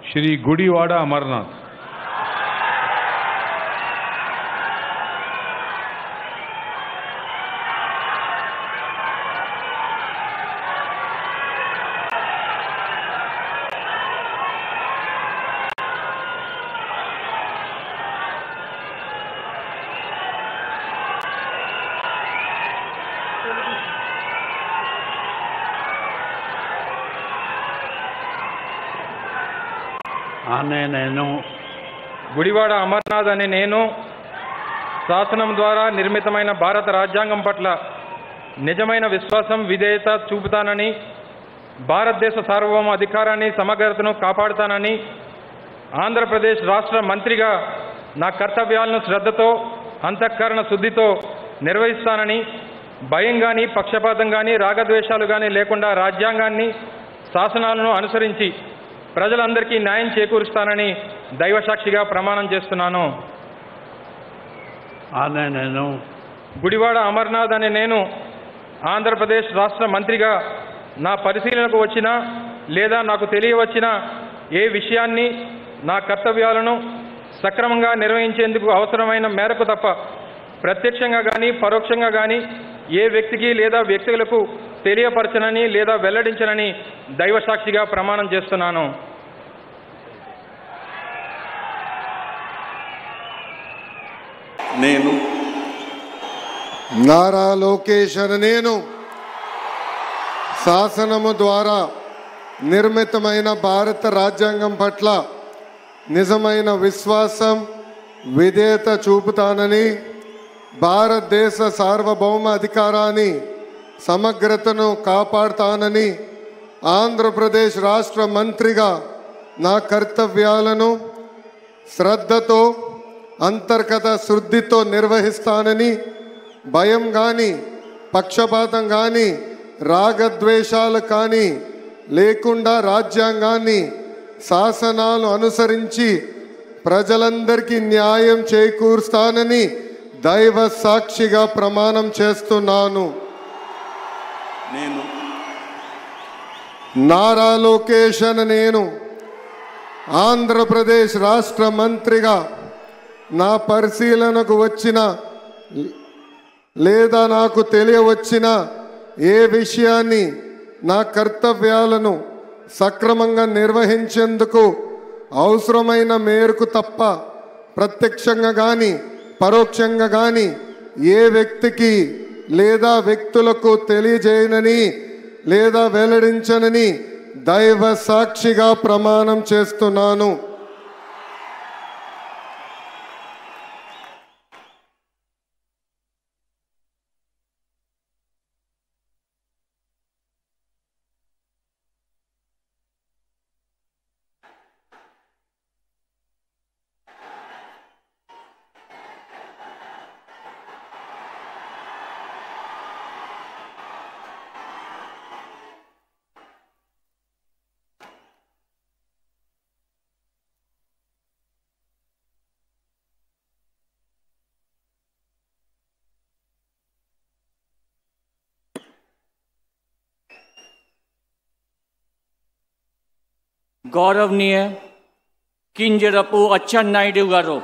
श्री गुड़ीवाड़ा अमरनाथ। గుడివాడ అమర్నాథ్ అనే నేను శాసనం ద్వారా నిర్మితమైన భారత రాజ్యాంగం పట్ల నిజమైన విశ్వాసం విధేయత చూపుతానని, భారతదేశ సార్వభౌమ అధికారాన్ని సమగ్రతను కాపాడుతానని, ఆంధ్రప్రదేశ్ రాష్ట్ర మంత్రిగా నా కర్తవ్యాలను శ్రద్ధతో అంతఃకరణ శుద్ధితో నిర్వహిస్తానని, భయం కానీ పక్షపాతం కానీ రాగద్వేషాలు కానీ లేకుండా రాజ్యాంగాన్ని శాసనాలను అనుసరించి ప్రజలందరికీ న్యాయం చేకూరుస్తానని దైవసాక్షిగా ప్రమాణం చేస్తున్నాను. నేను గుడివాడ అమర్నాథ్ అనే నేను ఆంధ్రప్రదేశ్ రాష్ట్ర మంత్రిగా నా పరిశీలనకు వచ్చిన లేదా నాకు తెలియవచ్చిన ఏ విషయాన్ని నా కర్తవ్యాలను సక్రమంగా నిర్వహించేందుకు అవసరమైన మేరకు తప్ప ప్రత్యక్షంగా కానీ పరోక్షంగా కానీ ఏ వ్యక్తికి లేదా వ్యక్తులకు తెలియపరచనని లేదా వెల్లడించనని దైవసాక్షిగా ప్రమాణం చేస్తున్నాను. నేను నారా లోకేష్ అనే నేను శాసనము ద్వారా నిర్మితమైన భారత రాజ్యాంగం పట్ల నిజమైన విశ్వాసం విధేయత చూపుతానని, భారతదేశ సార్వభౌమ అధికారాన్ని సమగ్రతను కాపాడుతానని, ఆంధ్రప్రదేశ్ రాష్ట్ర మంత్రిగా నా కర్తవ్యాలను శ్రద్ధతో అంతర్గత శుద్ధితో నిర్వహిస్తానని, భయం కానీ పక్షపాతం కానీ రాగద్వేషాలు కానీ లేకుండా రాజ్యాంగాన్ని శాసనాలు అనుసరించి ప్రజలందరికీ న్యాయం చేకూరుస్తానని దైవ సాక్షిగా ప్రమాణం చేస్తున్నాను. నేను నారా లోకేష్ అనే నేను ఆంధ్రప్రదేశ్ రాష్ట్ర మంత్రిగా నా పరిశీలనకు వచ్చిన లేదా నాకు తెలియవచ్చిన ఏ విషయాన్ని నా కర్తవ్యాలను సక్రమంగా నిర్వహించేందుకు అవసరమైన మేరకు తప్ప ప్రత్యక్షంగా కానీ పరోక్షంగా కానీ ఏ వ్యక్తికి లేదా వ్యక్తులకు తెలియజేయనని లేదా వెల్లడించనని దైవ సాక్షిగా ప్రమాణం చేస్తున్నాను. గౌరవనీయ కింజరపు అచ్చెన్నాయుడు గారు